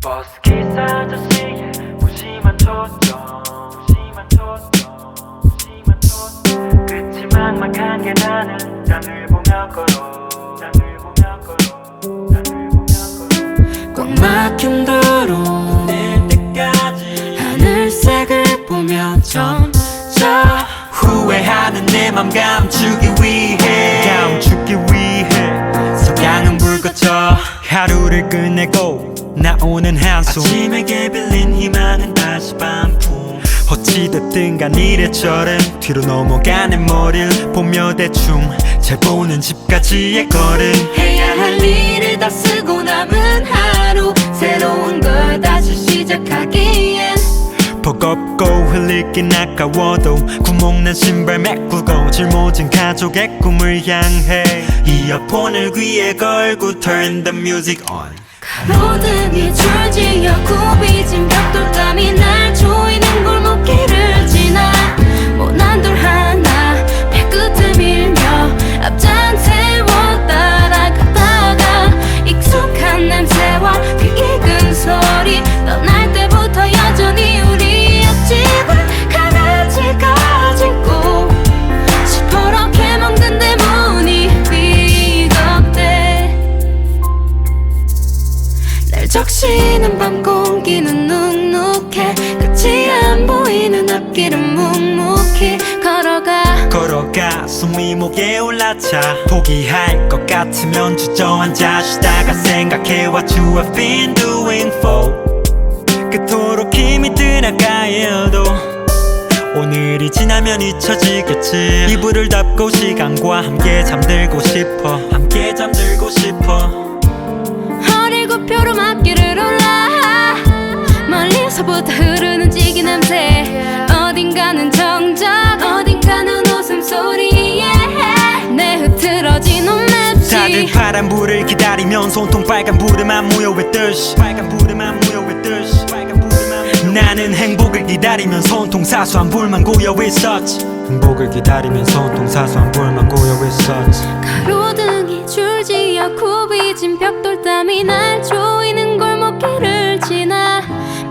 버스기사 아저씨의 무심한 초점 끝이 막막한 계단을 땅을 보며 걸어 꽉 막힌 도로 낼 때까지 하늘색을 보며 점점 후회하는 내 맘 감추기 위해 석양은 불 꺼져 하루를 끝내고 나오는 한숨 아침에게 빌린 희망은 다시 반품 어찌됐든 간 이래저래 뒤로 넘어가는 머리를 보며 대충 잘 보는 집까지의 걸음 해야 할 일을 다 쓰고 남은 하루 새로운 걸 다시 시작하기엔 버겁고 흘리긴 아까워도 구멍난 신발 메꾸고 짊어진 가족의 꿈을 향해 이어폰을 귀에 걸고 Turn the music on 가로등이 줄지어 굽이진 벽돌감이 날 조이는 골목길을 지나 모난 돌 하나 발끝에 밀며 앞장 세워 따라가다가 익숙한 냄새와 그 익은 소리 떠날 때부터 여전히 우리 옆집은 강아지가 짖고 시퍼렇게 멍든 내 문이 삐걱대 날 적시는 밤 공기는 눅눅해 끝이 안 보이는 앞길은 묵묵히 걸어가 숨이 목에 올라차 포기할 것 같으면 주저앉아 쉬다가 생각해 What you have been doing for 그토록 힘이 드나가 해도 오늘이 지나면 잊혀지겠지 이불을 덮고 시간과 함께 잠들고 싶어 허리 굽혀로 앞길을 올라 멀리서부터 흐르는 찌개 냄새 어딘가는 정적 어딘가는 웃음소리에 내 흐트러진 옷맵시 다들 파란불을 기다리면 손통 빨간불에만 모여있듯이 나는 행복을 기다리면 손통 사소한 불만 고여있었지 가로등이 줄지어 굽이진 벽돌담이 날 조이는 골목길을 지나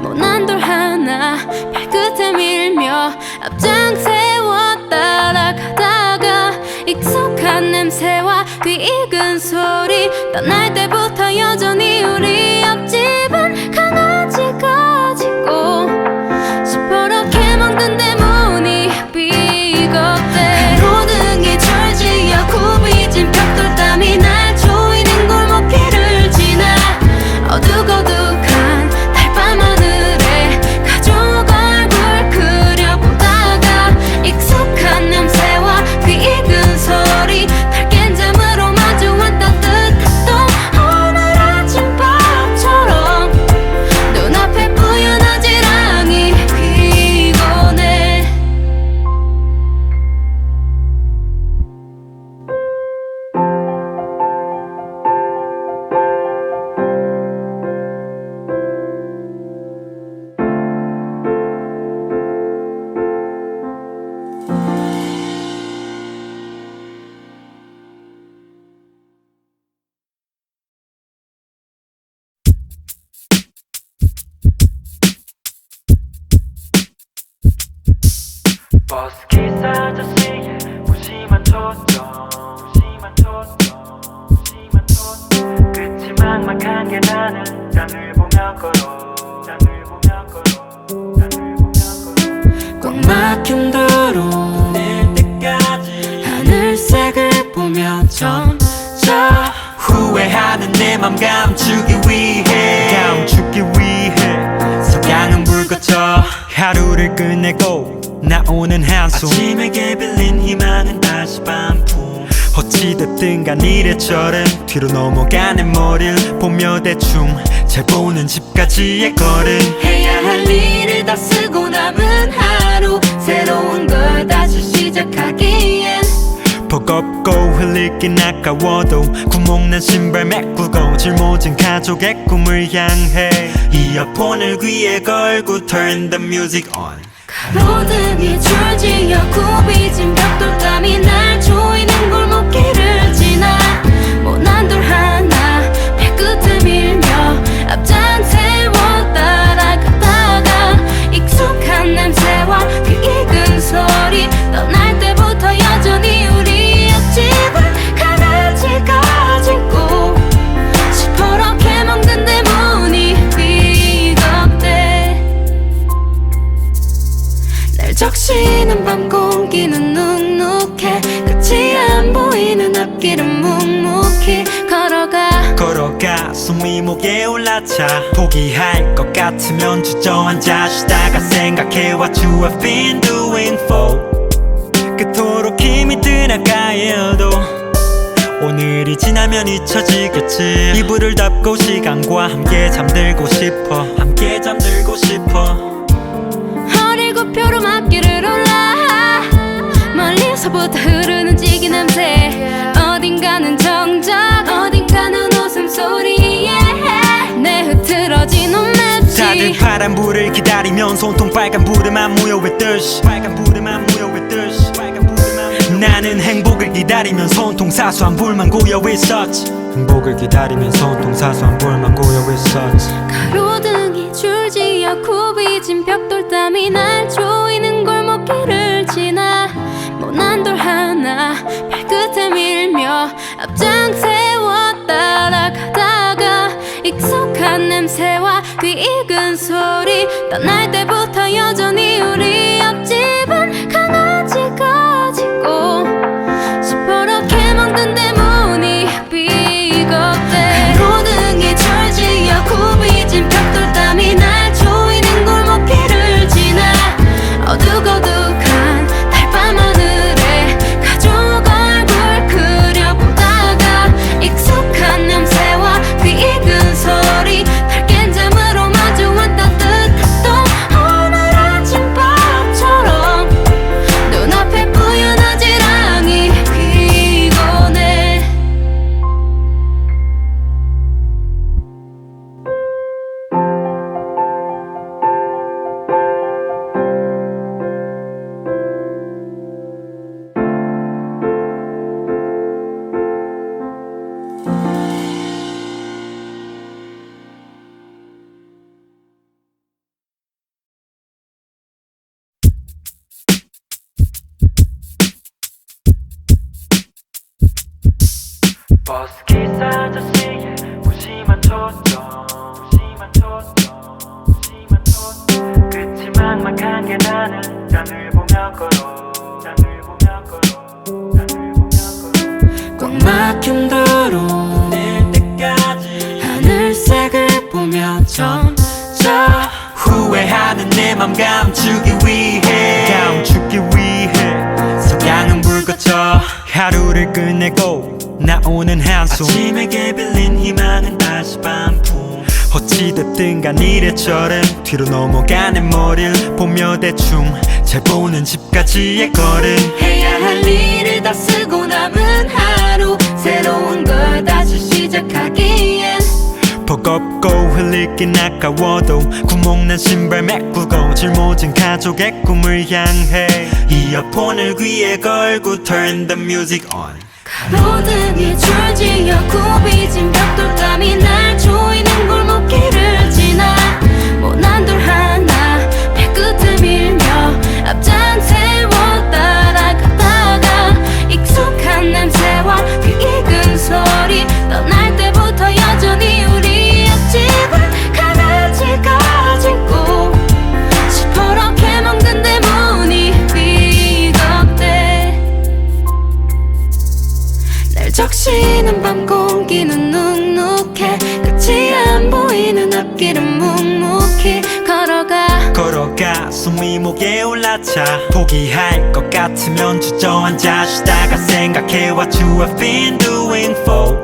모난 돌 하나 발끝에 밀며 앞장 세워 따라가다가 익숙한 냄새와 그 익은 소리 떠날 때부터 여전히 우리 옆집은 강아지가 짖고 시퍼렇게 멍든 내 문이 삐걱대 가로등이 줄지어 굽이진 벽돌담이 날 조이는 골목길을 지나 어둑어둑한 달밤 하늘에 가족 얼굴 그려보다가 익숙한 냄새와 그 익은 소리 달 깬 잠으로 마주한 따뜻했던 오늘 아침밥처럼 눈앞에 뿌연 아지랑이 피곤해 버스기사 아저씨의 무심한 초점 끝이 막막한 계단을 땅을 보며 걸어 꽉 막힌 도로 낼 때까지 하늘색을 보며 점점 후회하는 내 맘 감추기 위해 석양은 불 꺼져 하루를 끝내고 나오는 한숨 아침에게 빌린 희망은 다시 반품 어찌됐든 간 이래저래 뒤로 넘어가는 머리를 보며 대충 잘 보는 집까지의 걸음 해야 할 일을 다 쓰고 남은 하루 새로운 걸 다시 시작하기엔 버겁고 흘리긴 아까워도 구멍난 신발 메꾸고 짊어진 가족의 꿈을 향해 이어폰을 귀에 걸고 Turn the music on 가로등이 줄지어 굽이진 벽돌감이 날 조이는 골목길을 지나 모난 돌 하나 발끝에 밀며 앞장 세워 목에 올라차 포기할 것 같으면 주저앉아 쉬다가 생각해 What you have been doing for 그토록 힘이 드나가 해도 오늘이 지나면 잊혀지겠지 이불을 덮고 시간과 함께 잠들고 싶어 함께 잠들고 싶어 허리고 표로 앞길을 올라 멀리서부터 흐르는 지기 냄새 어딘가는 정적 어딘가는 웃음소리에 내 흐트러진 옷맵시 다들 파란불을 기다리면 손통 빨간불에만 모여있듯이 빨간불에만 모여있듯이 나는 행복을 기다리면 손통 사소한 불만 고여있었지 행복을 기다리면 손통 사소한 불만 고여있었지 가로등이 줄지어 굽이진 벽돌 땀이 날 조이는 골목길을 지나 모난 돌 하나 발끝에 밀며 앞장 세워 따라가다가 익숙한 냄새와 귀 익은 소리 떠날 때부터 여전히 우리 옆집은 강아지가 짖고 시퍼렇게 먹는 내 문이 비겁대 가로등이 줄지어 굽이진 벽돌 땀이 날 조이는 골목길을 지나 어둑어둑한 달밤 하늘에 가족 얼굴 그려보다가 익숙한 냄새와 귀 익은 소리 밝게 잠으로 마주한 따뜻한 또 오늘 아침밥처럼 눈앞에 뿌연한 지랑이 피곤해 버스기사 아저씨의 무심한 초점 끝이 막막한 게 나는 잔을 보며 걸어 꽉 막힌 도로 낼 때까지 하늘색을 보며 점점 후회하는 내 맘 감추기 위해 석양은 불 꺼져 하루를 끝내고 나오는 한숨 아침에게 빌린 희망은 다시 반품 어찌됐든 간 이래저래 뒤로 넘어가는 머리를 보며 대충 잘 보는 집까지의 거리 해야 할 일을 다 쓰고 남은 하루 새로운 걸 다시 시작하기엔 버겁고 흘리긴 아까워도 구멍난 신발 메꾸고 짊어진 가족의 꿈을 향해 이어폰을 귀에 걸고 Turn the music on 가로등이 줄지어 굽이진 벽돌 땀이 날 조이는 골목길을 지나 모난 돌 하나 발끝에 밀며 앞장 세워 따라가다가 익숙한 냄새와 귀 익은 소리 떠날 때부터 여전히 우리 옆집은 강아지가 짖고 시퍼렇게 먹는 내 문이 비겁대 날 적시는 밤 공기는 눅눅해 끝이 안 보이는 앞길은 묵묵히 걸어가 숨이 목에 올라차 포기할 것 같으면 주저앉아 쉬다가 생각해 What you have been doing for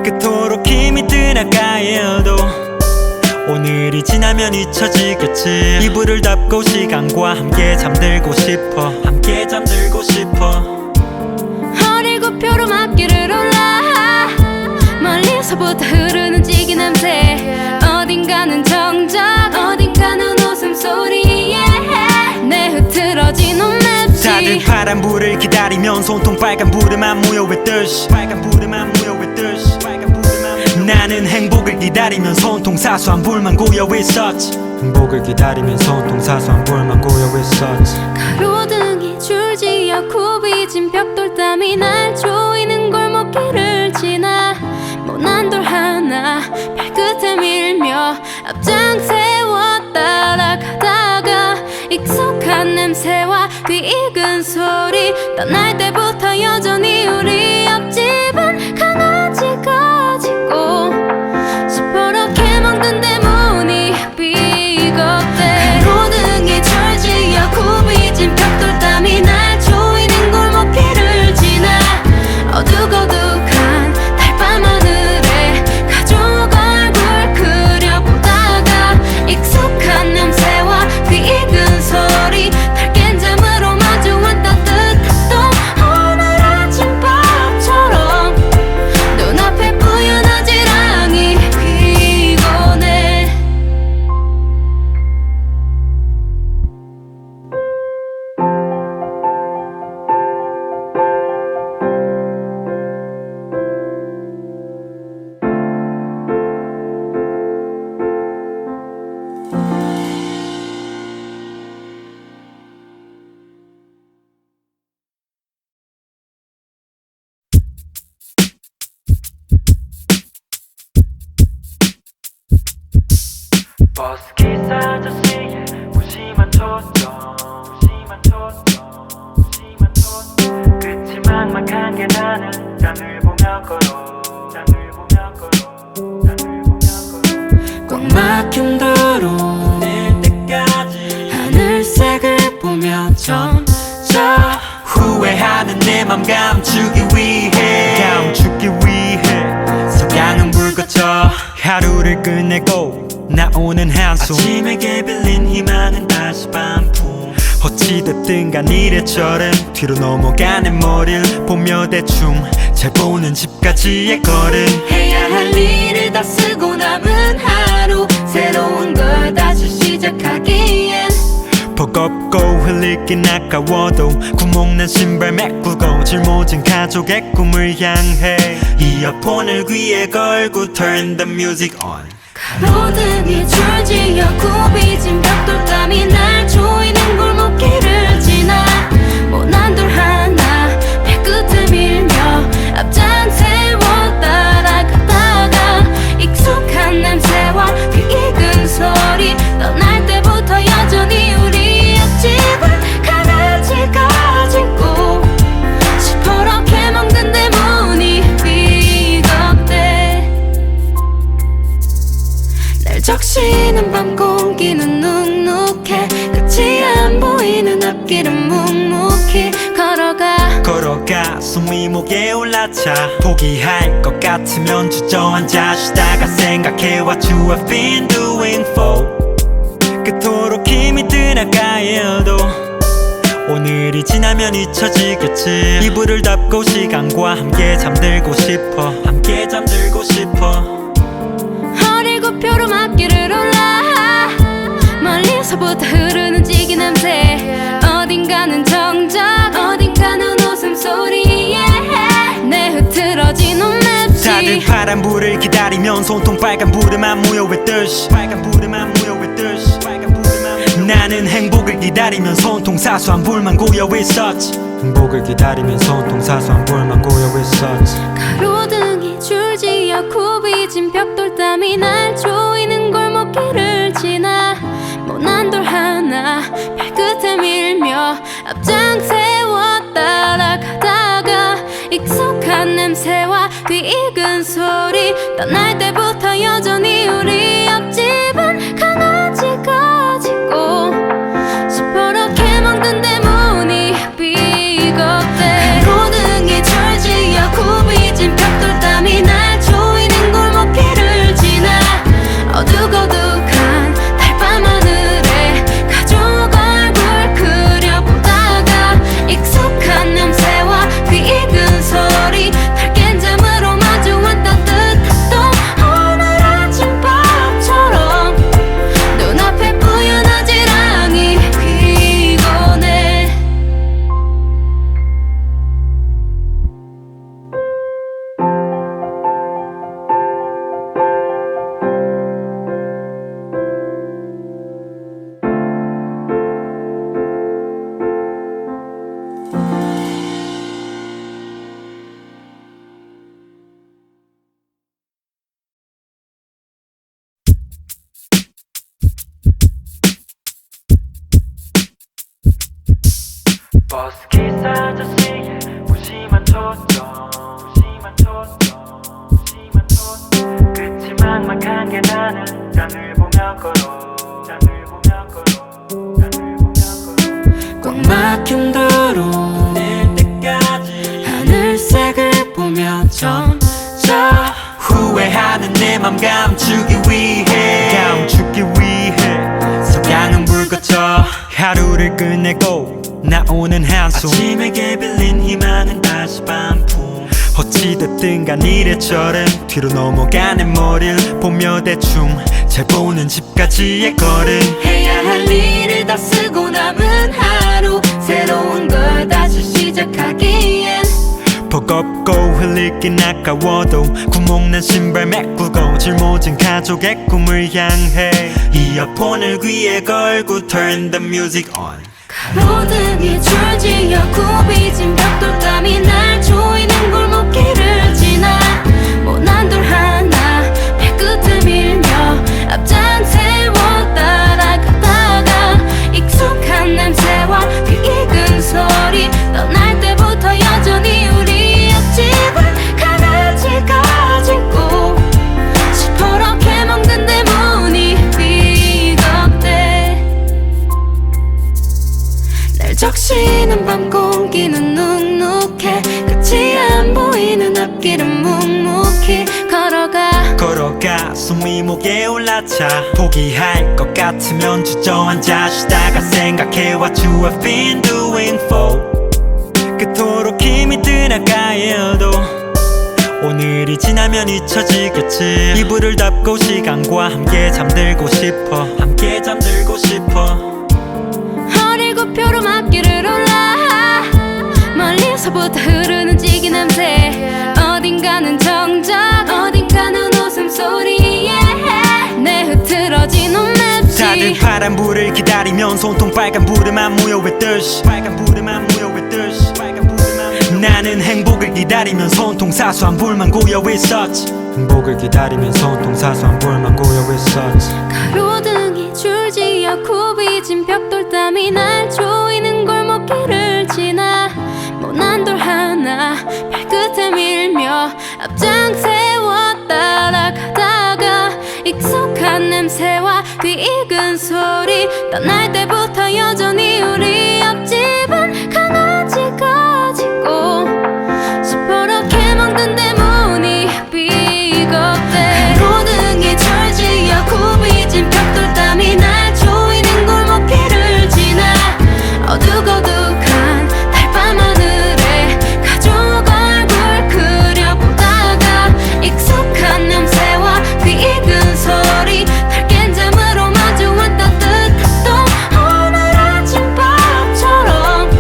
그토록 힘이 드나가 해도 오늘이 지나면 잊혀지겠지 이불을 덮고 시간과 함께 잠들고 싶어 함께 잠들고 싶어 허리고 표로 앞길을 올라 멀리서부터 흐르는 지기 냄새 어딘가는 정적 어딘가는 웃음소리에 내 흐트러진 옷맵시 다들 파란불을 기다리면 손통 빨간불에만 모여있듯이 나는 행복을 기다리면 손통 사소한 불만 고여있었지 행복을 기다리면 손통 사소한 불만 고여있었지 가로등이 줄지어 굽이진 벽돌 땀이 날 조이는 골목길을 지나 모난 돌 하나 발끝에 밀며 앞장 세워 따라가다가 익숙한 냄새와 귀 익은 소리 떠날 때부터 여전히 우리 옆집은 강아지가 짖고 싶어 버스 기사 아저씨의 무심한 초점 끝이 막막한 게 나는 짠을 보며 걸어 꽉 막힌 도로 낼 때까지 하늘색을 보며 점점 후회하는 내 맘 감추기 위해 석양은 불 꺼져 하루를 끝내고 나오는 한숨 아침에게 빌린 희망은 다시 반품 어찌됐든 간 이래저래 뒤로 넘어가는 머리를 보며 대충 잘 보는 집까지의 걸음 해야 할 일을 다 쓰고 남은 하루 새로운 걸 다시 시작하기엔 버겁고 흘리긴 아까워도 구멍난 신발 메꾸고 짊어진 가족의 꿈을 향해 이어폰을 귀에 걸고 Turn the music on 가로등이 줄지어 굽이진 벽돌담이 날 조이는 골목길을 지나 모난 돌 하나 발끝을 밀며 앞장 세워 따라가다가 익숙한 냄새와 그 익은 소리 떠날 때부터 여전히 우리 옆집은 강아지가 짖고 시퍼렇게 먹는 내 문이 삐걱대 날 적시는 밤 공기는 눅눅해 끝이 안 보이는 앞길은 묵묵히 걸어가 숨이 목에 올라차 포기할 것 같으면 주저앉아 쉬다가 생각해 What you have been doing for 그토록 힘이 드나가 해도 오늘이 지나면 잊혀지겠지 이불을 덮고 시간과 함께 잠들고 싶어 허리 굽혀로 앞길을 올라 멀리서부터 흐르는 찌개 냄새 어딘가는 정적 어딘가는 웃음소리에 내 흐트러진 옷맵시 다들 파란불을 기다리면 손통 빨간불에만 모여있듯이 나는 행복을 기다리면 손통 사소한 불만 고여있었지 가로등이 줄지어 굽이진 벽돌담이 날 조이는 골목길을 지나 모난 돌 하나 발끝에 밀며 앞장 세워 따라가다가 익숙한 냄새와 그 익은 소리 떠날 때부터 여전히 우리 옆집은 강아지가 짖고 시퍼렇게 먹는 내 문이 삐걱대 가로등이 줄지어 굽이진 벽돌담이 날 조이는 골목길을 지나 어둑어둑한 달밤 하늘에 가족 얼굴 그려보다가 익숙한 냄새와 그 익은 소리 날 깬 잠으로 마주한 따뜻한 또 오늘 아침밥처럼 눈앞에 뿌연 아지랑이 피곤해 버스 기사 아저씨의 무심한 초점 끝이 막막한 게 나는 짠을 보며 걸어 꽉 막힌 도로 낼 때까지 하늘색을 보며 점점 후회하는 내 맘 감추기 위해 석양은 불 꺼져 하루를 끝내고 나오는 한숨 아침에게 빌린 희망은 다시 반품 어찌됐든 간 이래저래 뒤로 넘어가는 머리를 보며 대충 잘 보는 집까지의 걸음 해야 할 일을 다 쓰고 남은 하루 새로운 걸 다시 시작하기엔 버겁고 흘리긴 아까워도 구멍난 신발 메꾸고 짊어진 가족의 꿈을 향해 이어폰을 귀에 걸고 Turn the music on 가로등이 줄지어 굽이진 벽돌담이 날 조이는 골목길을 지나 모난 돌 하나 발끝을 밀며 앞장 세워 앞길은 묵묵히 걸어가 숨이 목에 올라차 포기할 것 같으면 주저앉아 쉬다가 생각해 What you have been doing for 그토록 힘이 드나가 해도 오늘이 지나면 잊혀지겠지 이불을 덮고 시간과 함께 잠들고 싶어 허리 굽혀로 앞길을 올라 멀리서부터 흐르는 찌개 냄새 어딘가는 정적 어딘가는 웃음소리에 내 흐트러진 옷 맵시 다들 파란불을 기다리면 손통 빨간불에만 모여있듯이 나는 행복을 기다리면 손통 사수한 불만 고여있었지 가로등이 줄지어 굽이진 벽돌담이 날 조이는 골목길을 지나 모난 돌 하나 발끝에 밀며 앞장 세워 따라가다가 익숙한 냄새와 귀 익은 소리 떠날 때부터 여전히 우리 옆집은 강아지가 짖고 시퍼렇게 먹는 내 문이 비겁대 가로등이 줄지어 굽이진 벽돌담이 날 조이는 골목길을 지나 어둑어둑한 달밤 하늘에 가족 얼굴 그려보다가 익숙한 냄새와 귀 익은 소리 밝게 잠으로 마주한 따뜻했던 오늘 아침밥처럼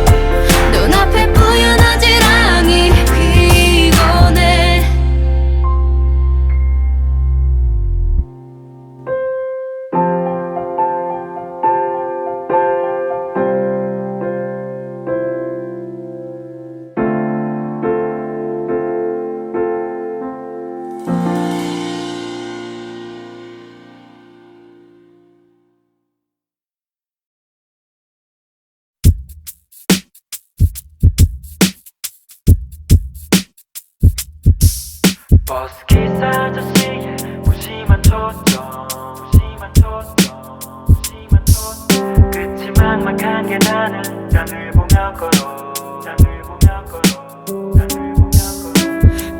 눈앞에 뿌연한 지랑이 피곤해 버스기사 아저씨의 무심한 초점 끝이 막막한 계단을 짠을 보며 걸어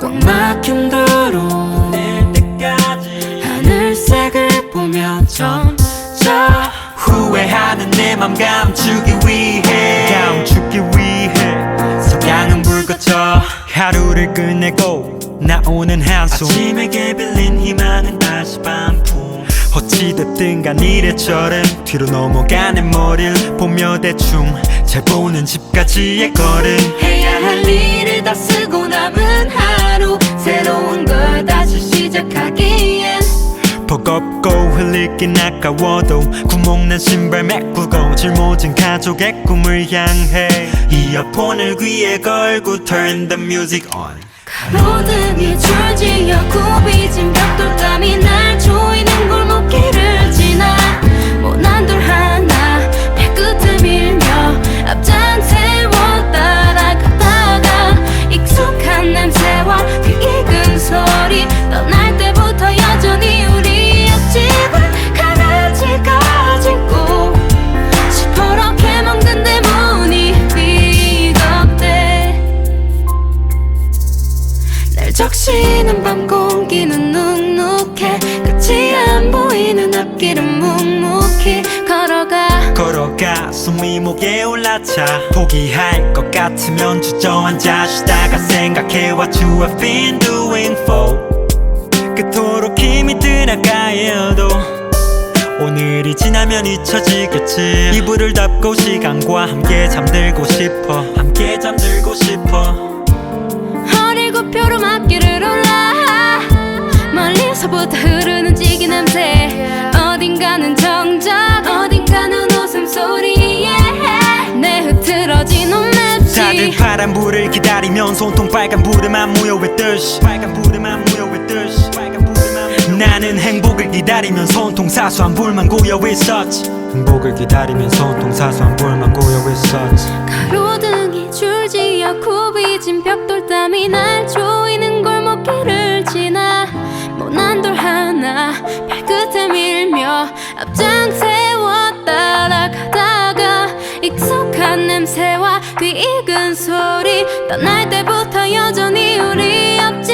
꽉 막힌 도로 낼 때까지 하늘색을 보며 점점 후회하는 내 맘 감추기 위해 석양은 불 꺼져 하루를 끝내고 나오는 한숨 아침에게 빌린 희망은 다시 반품 어찌됐든 간 이래저래 뒤로 넘어가는 머리를 보며 대충 잘 보는 집까지의 걸음 해야 할 일을 다 쓰고 남은 하루 새로운 걸 다시 시작하기엔 버겁고 흘리긴 아까워도 구멍난 신발 메꾸고 짊어진 가족의 꿈을 향해 이어폰을 귀에 걸고 Turn the music on 가로등이 줄지어 굽이진 벽돌담이 날 조이는 골목길을 지나 모난 돌 하나 발끝에 밀며 앞장 세워 따라가다가 익숙한 냄새와 귀 익은 소리 떠날 때부터 여전히 우리 옆집은 강아지가 짖고 시퍼렇게 먹는 내 문이 비겁대 날 적시는 밤 공기는 눅눅해 끝이 안 보이는 앞길은 묵묵히 걸어가 숨이 목에 올라차 포기할 것 같으면 주저앉아 쉬다가 생각해 What you have been doing for 그토록 힘이 드나가 해도 오늘이 지나면 잊혀지겠지 이불을 덮고 시간과 함께 잠들고 싶어 허리 굽혀로 앞길을 올라 멀리서부터 흐르는 찌개 냄새 어딘가는 정적 어딘가는 웃음소리에 내 흐트러진 옷 맵시 다들 파란불을 기다리면 손통 빨간불에만 모여있듯이 나는 행복을 기다리면 손통 사수한 불만 고여있었지 가로등이 줄지어 굽이진 벽돌담이 날 조이는 골목길을 지나 모난 돌 하나 발끝에 밀며 앞장 세워 따라가다가 익숙한 냄새와 귀 익은 소리 떠날 때부터 여전히 우리 옆집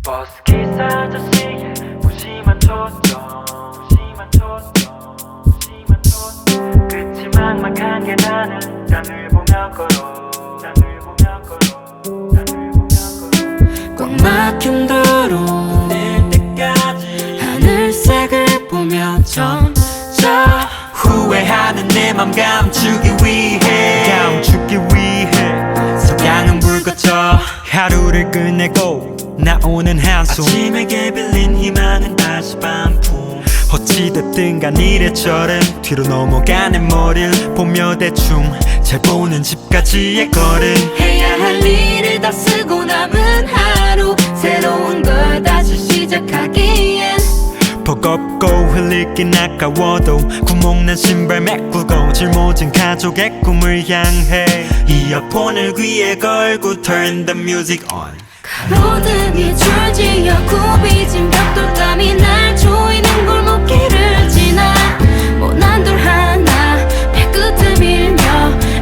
버스기사 아저씨의 무심한 초점 끝이 막막한 게 나는 땅을 보며 걸어 꽉 막힌 도로 낼 때까지 하늘색을 보며 점점 후회하는 내 맘 감추기 위해 석양은 불 꺼져 하루를 끝내고 나오는 한숨 아침에게 빌린 희망은 다시 반품 어찌됐든 간 이래저래 뒤로 넘어가는 머리를 보며 대충 잘 보는 집까지의 거리 해야 할 일을 다 쓰고 남은 하루 새로운 걸 다시 시작하기엔 버겁고 흘리긴 아까워도 구멍난 신발 메꾸고 짊어진 가족의 꿈을 향해 이어폰을 귀에 걸고 Turn the music on 가로등이 줄지어 굽이진 벽돌감이 날 조이는 골목길을 지나 모난 돌 하나 발끝을 밀며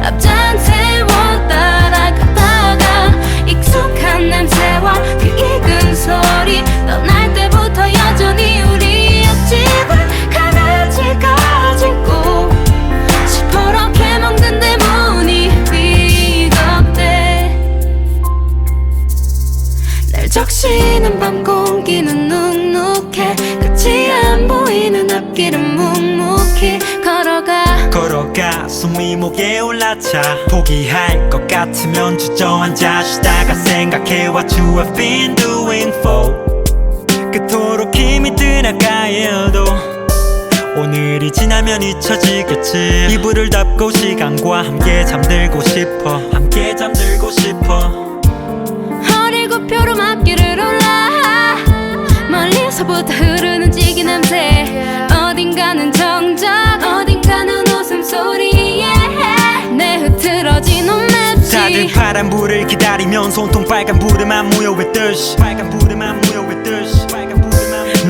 앞장 세워 따라가다가 익숙한 냄새와 그 익은 소리 떠날 때부터 여전히 우리 옆집을 강아지가 짖고 시퍼렇게 먹는데 문이 삐걱대 날 적시는 밤 공기는 눅눅해 끝이 안 보이는 앞길은 묵묵히 걸어가 숨이 목에 올라차 포기할 것 같으면 주저앉아 쉬다가 생각해 What you have been doing for 그토록 힘이 드나가 해도 오늘이 지나면 잊혀지겠지 이불을 덮고 시간과 함께 잠들고 싶어 허리를 굽혀로 앞길을 올라 멀리서부터 흐르는 찌개 냄새 어딘가는 정적 어딘가는 웃음소리에 내 흐트러진 옷 맵시 다들 파란불을 기다리면 손통 빨간불에만 모여있듯이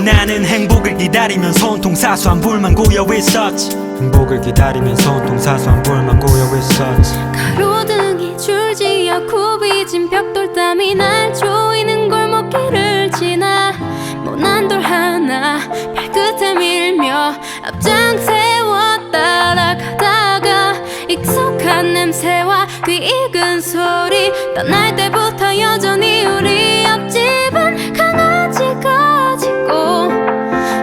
나는 행복을 기다리면 손통 사소한 불만 고여있었지 가로등이 줄지어 굽이진 벽돌땀이 날 조이는 골목길을 지나 모난 돌 하나 발끝에 밀며 앞장 세워 따라가다가 익숙한 냄새와 그 익은 소리 떠날 때부터 여전히 우리 옆집은 강아지가 짖고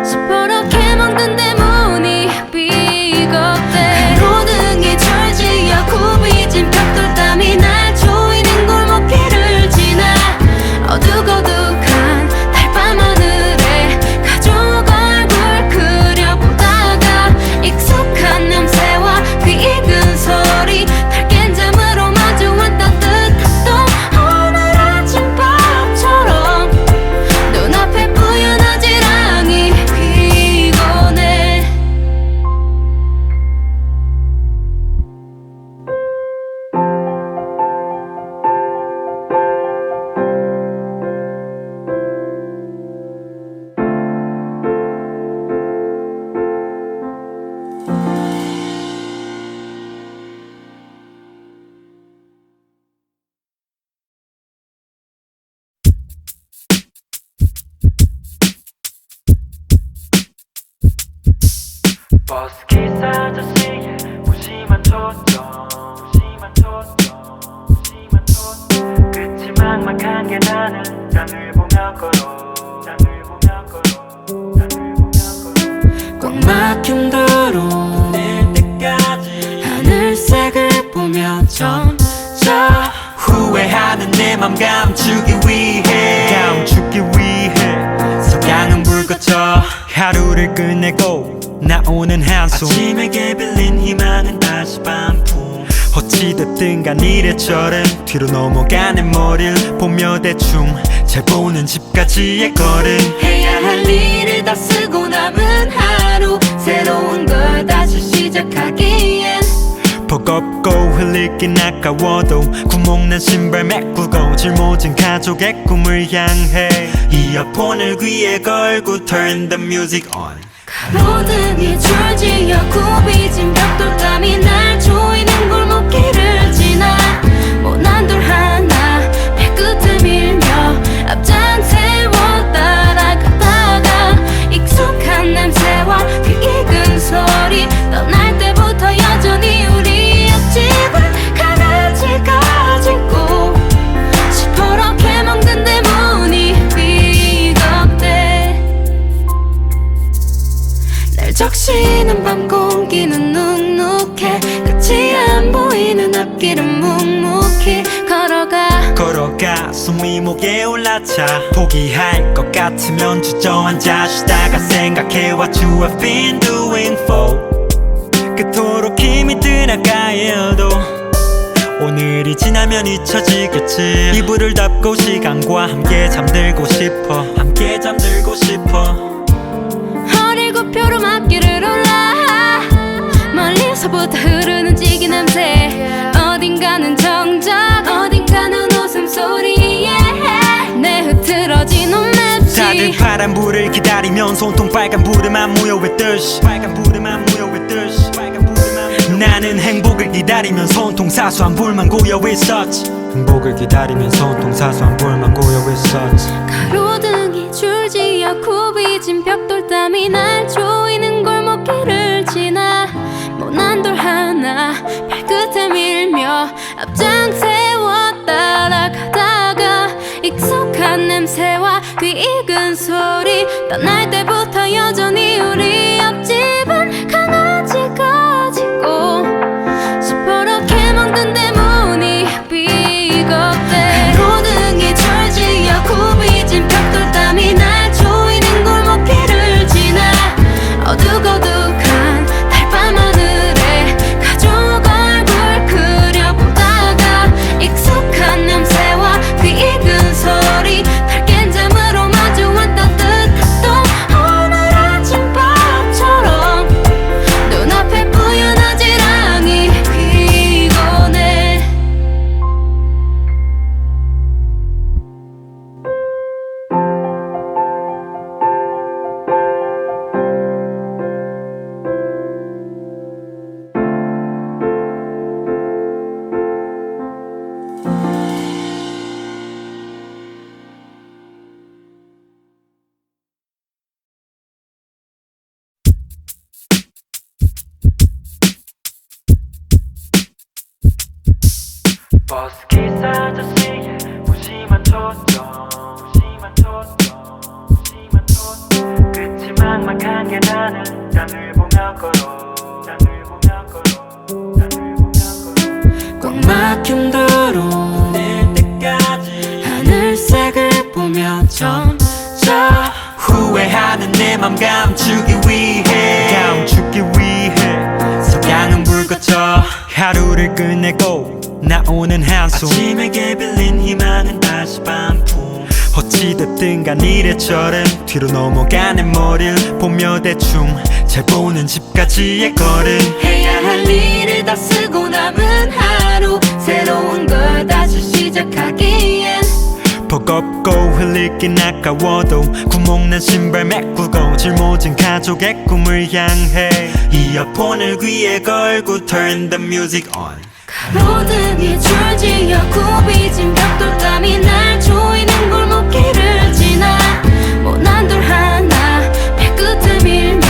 시퍼렇게 먹는데 문이 삐걱대 가로등이 줄지어 굽이진 벽돌땀이 날 조이는 골목길을 지나 어둑어둑한 달밤 하늘에 가족 얼굴 그려보다가 익숙한 냄새와 그 익은 소리 달 깬 잠으로 마주한 따뜻한 또 오늘 아침밥처럼 눈앞에 뿌연 지랑이 피곤해 버스기사 아저씨의 무심한 초점 끝이 막막한 게 나는 땅을 보며 걸어 꽉 막힌 도로 낼 때까지 하늘색을 보며 점점 후회하는 내 맘 감추기 위해 석양은 불 꺼져 하루를 끝내고 나오는 한숨 아침에게 빌린 희망은 다시 반품 어찌됐든 간 이래저래 뒤로 넘어가는 머리를 보며 대충 잘 보는 집까지의 거리 해야 할 일을 다 쓰고 남은 하루 새로운 걸 다시 시작하기엔 버겁고 흘리긴 아까워도 구멍난 신발 메꾸고 짊어진 가족의 꿈을 향해 이어폰을 귀에 걸고 Turn the music on 가로등이 줄지어 굽이진 벽돌감이 날 조이는 골목길을 지나 모난 돌 하나 발끝을 밀며 앞장 세워 숨이 목에 올라차 포기할 것 같으면 주저앉아 쉬다가 생각해what you have been doing for 그토록 힘이 드나가 해도 오늘이 지나면 잊혀지겠지 이불을 덮고 시간과 함께 잠들고 싶어 함께 잠들고 싶어 어리고 표로막기를 올라 멀리서부터 흐르는 찌개 냄새 어딘가는 정적 어딘가는 웃음소리에 내 흐트러진 옷맵시 다들 파란불을 기다리면 손통 빨간불에만 모여있듯이 나는 행복을 기다리면 손통 사소한 불만 고여있었지 행복을 기다리면 손통 사소한 불만 고여있었지 가로등이 줄지어 굽이진 벽돌 땀이 날 조이는 골목길을 지나 모난 돌 하나 발끝에 밀며 앞장 세워 따라가다가 익숙한 냄새와 귀 익은 소리 떠날 때부터 여전히 우리 옆집은 강아지가 짖고 시퍼렇게 먹던 내 문이 비겁대 가로등이 줄지어 굽이진 벽돌 땀이 날 조이는 골목길을 지나 어둑어둑한 달밤 하늘에 가족 얼굴 그려보다가 익숙한 냄새와 귀 익은 소리 날 깬 잠으로 마주한 따뜻했던 오늘 아침밥처럼 눈앞에 뿌연 아지랑이 피곤해 버스기사 아저씨의 무심한 초점 끝이 막막한 계단을 땅을 보며 걸어 꽉 막힌 도로 낼 때까지 하늘색을 보며 점차 후회하는 내 맘 감추기 위해 석양은 불 꺼져 하루를 끝내고 나오는 한숨 아침에게 빌린 희망은 다시 반품 어찌됐든 간 이래저래 뒤로 넘어가는 머리를 보며 대충 잘 보는 집까지의 거리 해야 할 일을 다 쓰고 남은 하루 새로운 걸 다시 시작하기엔 버겁고 흘리긴 아까워도 구멍난 신발 메꾸고 짊어진 가족의 꿈을 향해 이어폰을 귀에 걸고 Turn the music on 가로등이 줄지어 굽이진 벽돌 땀이 날 조이는 골목길을 지나 모난 돌 하나 발끝에 밀며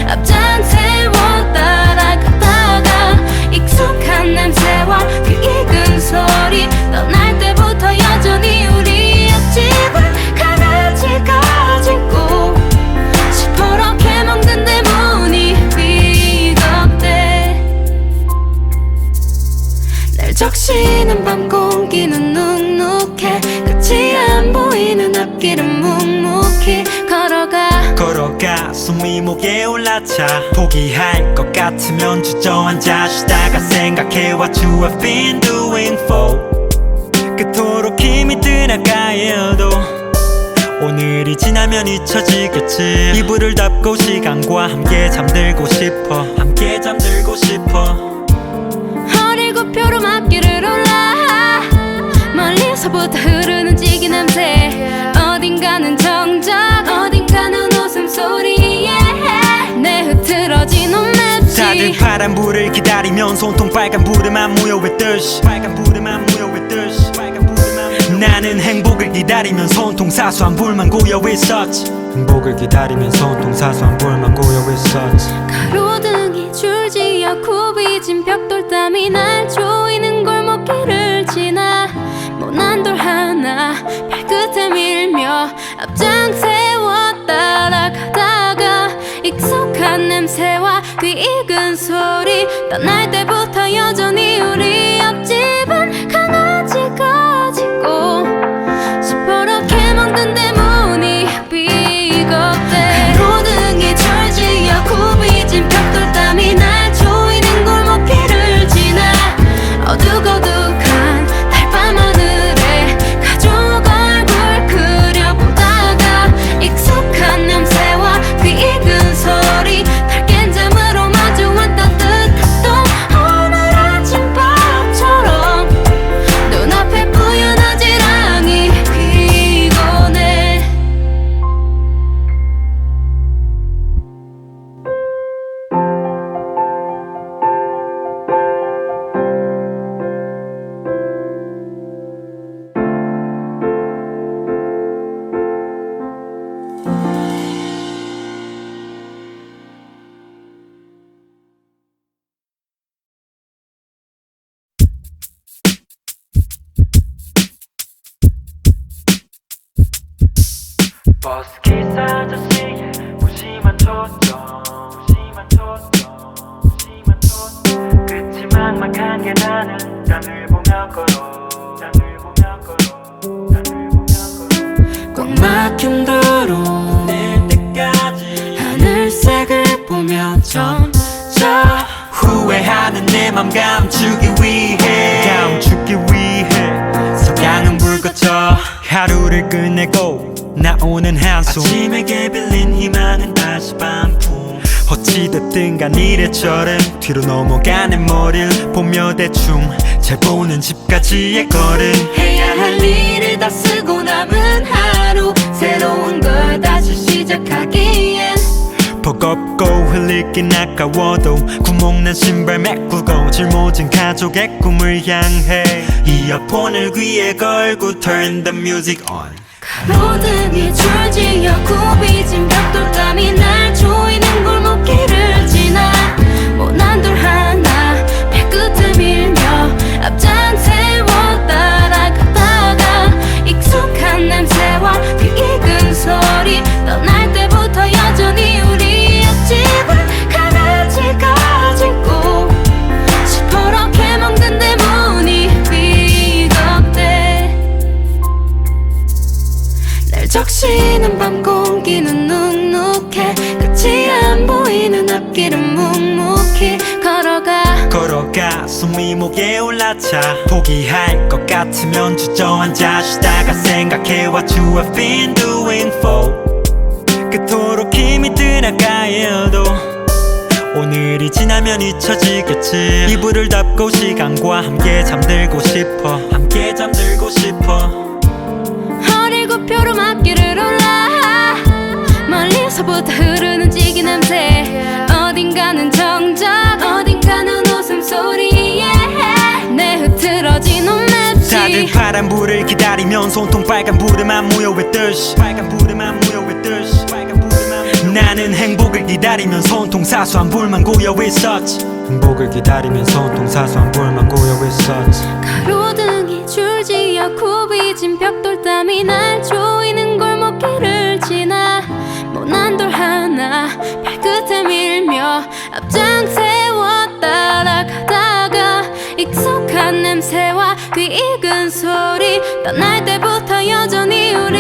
앞장 세워 따라가다가 익숙한 냄새와 귀 익은 소리 떠날 때부터 여전히 우리 옆집은 강아지가 짖고 시퍼렇게 먹는 내 문이 비겁대 날 적시는 밤 공기는 눅눅해 끝이 안 보이는 앞길은 묵묵히 걸어가 숨이 목에 올라차 포기할 것 같으면 주저앉아 쉬다가 생각해 what you have been doing for 그토록 힘이 드나가 해도 오늘이 지나면 잊혀지겠지 이불을 덮고 시간과 함께 잠들고 싶어 어리고 표로막기를 올라 멀리서부터 흐르는 찌개 냄새 어딘가는 정적 어딘가는 웃음소리에 내 흐트러진 옷맵시 다들 파란불을 기다리면 손통 빨간불에만 모여있듯이 나는 행복을 기다리면 손통 사소한 불만 고여있었지 행복을 기다리면 손통 사소한 불만 고여있었지 가로등이 줄지어 굽이진 벽돌 땀이 날 조이는 골목길을 지나 모난 돌 하나 발끝에 밀며 앞장 세워 따라가다가 익숙한 냄새와 귀 익은 소리 떠날 때부터 여전히 우리 옆집은 강아지가 짖고 버스기사 아저씨의 무심한 초점 끝이 막막한 게 나는 땀을 보며 걸어 꽉 막힌 도로 낼 때까지 하늘색을 보며 점점 후회하는 내 맘 감추기 위해 석양은 불 꺼져 하루를 끝내고 나오는 한숨 아침에게 빌린 희망은 다시 반품 어찌됐든 간 이래저래 뒤로 넘어가는 머리를 보며 대충 잘 보는 집까지의 거리 해야 할 일을 다 쓰고 남은 하루 새로운 걸 다시 시작하기엔 버겁고 흘리긴 아까워도 구멍난 신발 메꾸고 짊어진 가족의 꿈을 향해 이어폰을 귀에 걸고 Turn the music on 가로등이 줄지어 굽이진 벽돌담이 날 조이는 골목길을 지나 모난돌 하나 발끝을 밀며 앞장 세워 따라가다가 익숙한 냄새와 그 익은 소리 떠날 때부터 여전히 우리였지만 강아지가 짖고 시퍼렇게 먹는 내 문이 삐걱대 날 적시는 밤 공기는 눅눅해 끝이 안 보이는 앞길은 묵묵히 걸어가 숨이 목에 올라차 포기할 것 같으면 주저앉아 쉬다가 생각해 What you have been doing for 그토록 힘이 드나가 해도 오늘이 지나면 잊혀지겠지 이불을 덮고 시간과 함께 잠들고 싶어 허리를 굽혀로 앞길을 올라 멀리서부터 흐르는 찌개 냄새 어딘가는 정적 어딘가는 웃음소리에 내 흐트러진 옷 맵시 다들 파란불을 기다리면 손통 빨간불에만 모여있듯이 나는 행복을 기다리면 손통 사소한 불만 고여있었지 가로등이 줄지어 굽이진 벽돌담이 날 조이는 골목길을 지나 모난돌 하나 발끝에 밀며 앞장 세워 따라가다가 익숙한 냄새와 그 익은 소리 떠날 때부터 여전히 우리